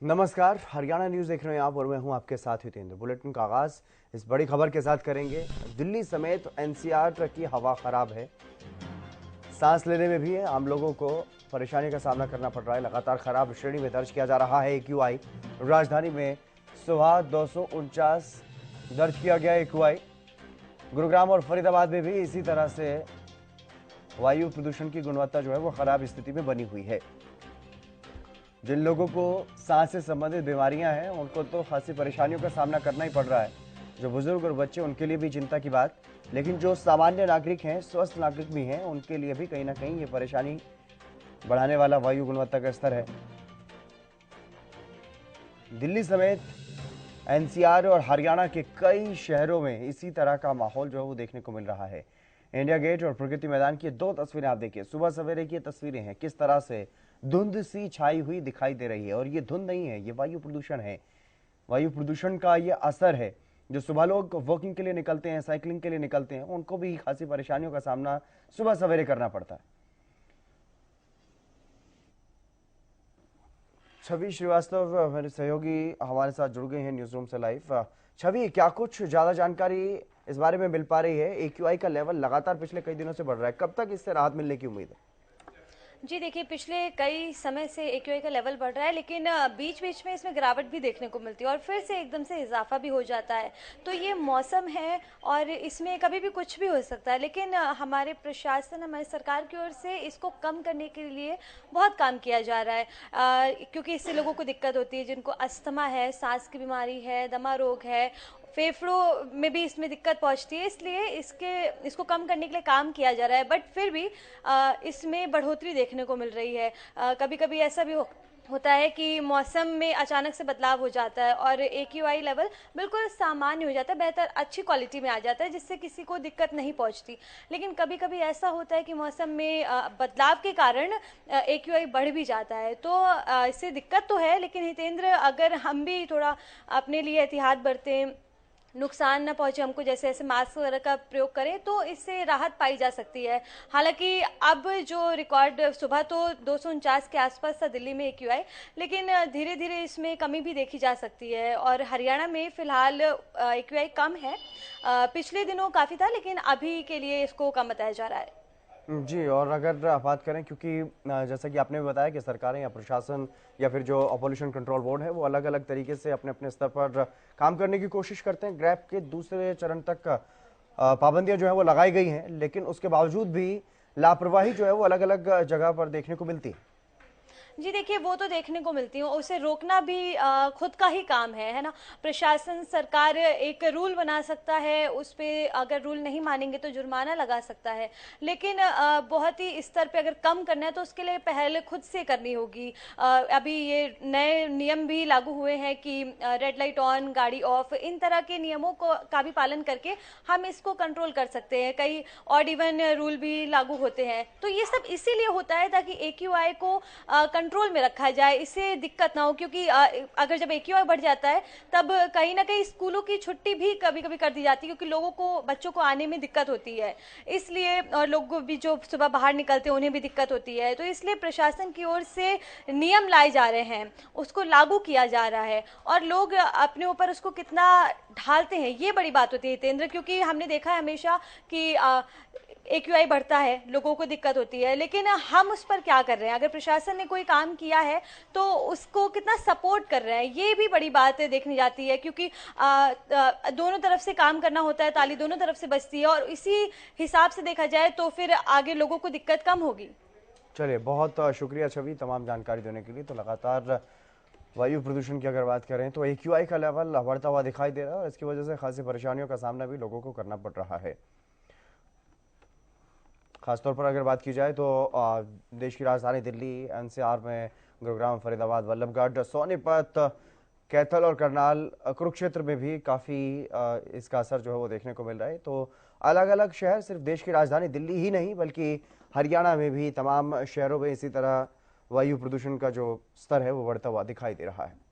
नमस्कार, हरियाणा न्यूज देख रहे हैं आप और मैं हूं आपके साथ हितेंद्र। बुलेटिन का आगाज इस बड़ी खबर के साथ करेंगे। दिल्ली समेत एनसीआर की हवा खराब है। सांस लेने में भी आम लोगों को परेशानी का सामना करना पड़ रहा है। लगातार खराब श्रेणी में दर्ज किया जा रहा है एक्यूआई। राजधानी में सुबह 249 दर्ज किया गया एक्यूआई। गुरुग्राम और फरीदाबाद में भी इसी तरह से वायु प्रदूषण की गुणवत्ता जो है वो खराब स्थिति में बनी हुई है। जिन लोगों को सांस से संबंधित बीमारियां हैं उनको तो खासी परेशानियों का सामना करना ही पड़ रहा है। जो बुजुर्ग और बच्चे उनके लिए भी चिंता की बात, लेकिन जो सामान्य नागरिक हैं, स्वस्थ नागरिक भी हैं, उनके लिए भी कहीं ना कहीं ये परेशानी बढ़ाने वाला वायु गुणवत्ता का स्तर है। दिल्ली समेत एनसीआर और हरियाणा के कई शहरों में इसी तरह का माहौल जो है वो देखने को मिल रहा है। इंडिया गेट और प्रगति मैदान की दो तस्वीरें आप देखिए। सुबह सवेरे की तस्वीरें हैं, किस तरह से धुंध सी छाई हुई दिखाई दे रही है। और ये धुंध नहीं है, ये वायु प्रदूषण है। वायु प्रदूषण का ये असर है। जो सुबह लोग वॉकिंग के लिए निकलते हैं, साइकिलिंग के लिए निकलते हैं, उनको भी खासी परेशानियों का सामना सुबह सवेरे करना पड़ता है। छवि श्रीवास्तव मेरे सहयोगी हमारे साथ जुड़ गए हैं न्यूज रूम से लाइव। छवि, क्या कुछ ज्यादा जानकारी इस बारे में मिल पा रही है? एक्यूआई का लेवल लगातार पिछले कई दिनों से बढ़ रहा है, कब तक इससे राहत मिलने की उम्मीद है? जी देखिए, पिछले कई समय से एक्यूआई का लेवल बढ़ रहा है, लेकिन बीच-बीच में इसमें गिरावट भी देखने को मिलती है और फिर से एकदम से इजाफा भी हो जाता है। तो ये मौसम है और इसमें कभी भी कुछ भी हो सकता है, लेकिन हमारे प्रशासन, हमारी सरकार की ओर से इसको कम करने के लिए बहुत काम किया जा रहा है। क्योंकि इससे लोगों को दिक्कत होती है, जिनको अस्थमा है, सांस की बीमारी है, दमा रोग है, फेफड़ों में भी इसमें दिक्कत पहुंचती है, इसलिए इसको कम करने के लिए काम किया जा रहा है। बट फिर भी इसमें बढ़ोतरी देखने को मिल रही है। कभी कभी ऐसा भी होता है कि मौसम में अचानक से बदलाव हो जाता है और एक्यूआई लेवल बिल्कुल सामान्य हो जाता है, बेहतर अच्छी क्वालिटी में आ जाता है, जिससे किसी को दिक्कत नहीं पहुंचती। लेकिन कभी कभी ऐसा होता है कि मौसम में बदलाव के कारण एक्यूआई बढ़ भी जाता है। तो इससे दिक्कत तो है, लेकिन हितेंद्र, अगर हम भी थोड़ा अपने लिए एहतियात बरतें, नुकसान ना पहुंचे हमको, जैसे ऐसे मास्क वगैरह का प्रयोग करें, तो इससे राहत पाई जा सकती है। हालांकि अब जो रिकॉर्ड सुबह तो 249 के आसपास था दिल्ली में एक्यूआई, लेकिन धीरे धीरे इसमें कमी भी देखी जा सकती है। और हरियाणा में फिलहाल एक्यूआई कम है। पिछले दिनों काफ़ी था, लेकिन अभी के लिए इसको कम बताया जा रहा है। जी, और अगर आप बात करें, क्योंकि जैसा कि आपने भी बताया कि सरकारें या प्रशासन या फिर जो पॉल्यूशन कंट्रोल बोर्ड है वो अलग अलग तरीके से अपने अपने स्तर पर काम करने की कोशिश करते हैं। ग्रैप के दूसरे चरण तक पाबंदियां जो है वो लगाई गई हैं, लेकिन उसके बावजूद भी लापरवाही जो है वो अलग अलग जगह पर देखने को मिलती है। जी देखिए, वो तो देखने को मिलती है, उसे रोकना भी खुद का ही काम है ना। प्रशासन, सरकार एक रूल बना सकता है, उस पर अगर रूल नहीं मानेंगे तो जुर्माना लगा सकता है। लेकिन बहुत ही स्तर पे अगर कम करना है तो उसके लिए पहल खुद से करनी होगी। अभी ये नए नियम भी लागू हुए हैं कि रेड लाइट ऑन, गाड़ी ऑफ, इन तरह के नियमों को का भी पालन करके हम इसको कंट्रोल कर सकते हैं। कई ऑड इवन रूल भी लागू होते हैं। तो ये सब इसीलिए होता है ताकि एक्यूआई को कंट्रोल में रखा जाए, इससे दिक्कत ना हो। क्योंकि अगर जब एक्यूआई बढ़ जाता है तब कहीं ना कहीं स्कूलों की छुट्टी भी कभी कभी कर दी जाती है, क्योंकि लोगों को, बच्चों को आने में दिक्कत होती है। इसलिए, और लोग भी जो सुबह बाहर निकलते हैं उन्हें भी दिक्कत होती है। तो इसलिए प्रशासन की ओर से नियम लाए जा रहे हैं, उसको लागू किया जा रहा है, और लोग अपने ऊपर उसको कितना ढालते हैं ये बड़ी बात होती है हितेंद्र। क्योंकि हमने देखा है हमेशा कि एक्यूआई बढ़ता है, लोगों को दिक्कत होती है, लेकिन हम उस पर क्या कर रहे हैं? अगर प्रशासन ने कोई काम किया है तो उसको कितना सपोर्ट कर रहे हैं, ये भी बड़ी बात देखनी जाती है। क्योंकि दोनों तरफ से काम करना होता है, ताली दोनों तरफ से बजती है, और इसी हिसाब से देखा जाए तो फिर आगे लोगों को दिक्कत कम होगी। चलिए, बहुत शुक्रिया छवि तमाम जानकारी देने के लिए। तो लगातार वायु प्रदूषण की अगर बात करें तो एक्यूआई का लेवल बढ़ता हुआ दिखाई दे रहा है और इसकी वजह से खासी परेशानियों का सामना भी लोगों को करना पड़ रहा है। खासतौर पर अगर बात की जाए तो देश की राजधानी दिल्ली, एनसीआर में गुरुग्राम, फरीदाबाद, बल्लभगढ़, सोनीपत, कैथल और करनाल, कुरुक्षेत्र में भी काफ़ी इसका असर जो है वो देखने को मिल रहा है। तो अलग अलग शहर, सिर्फ देश की राजधानी दिल्ली ही नहीं बल्कि हरियाणा में भी तमाम शहरों में इसी तरह वायु प्रदूषण का जो स्तर है वो बढ़ता हुआ दिखाई दे रहा है।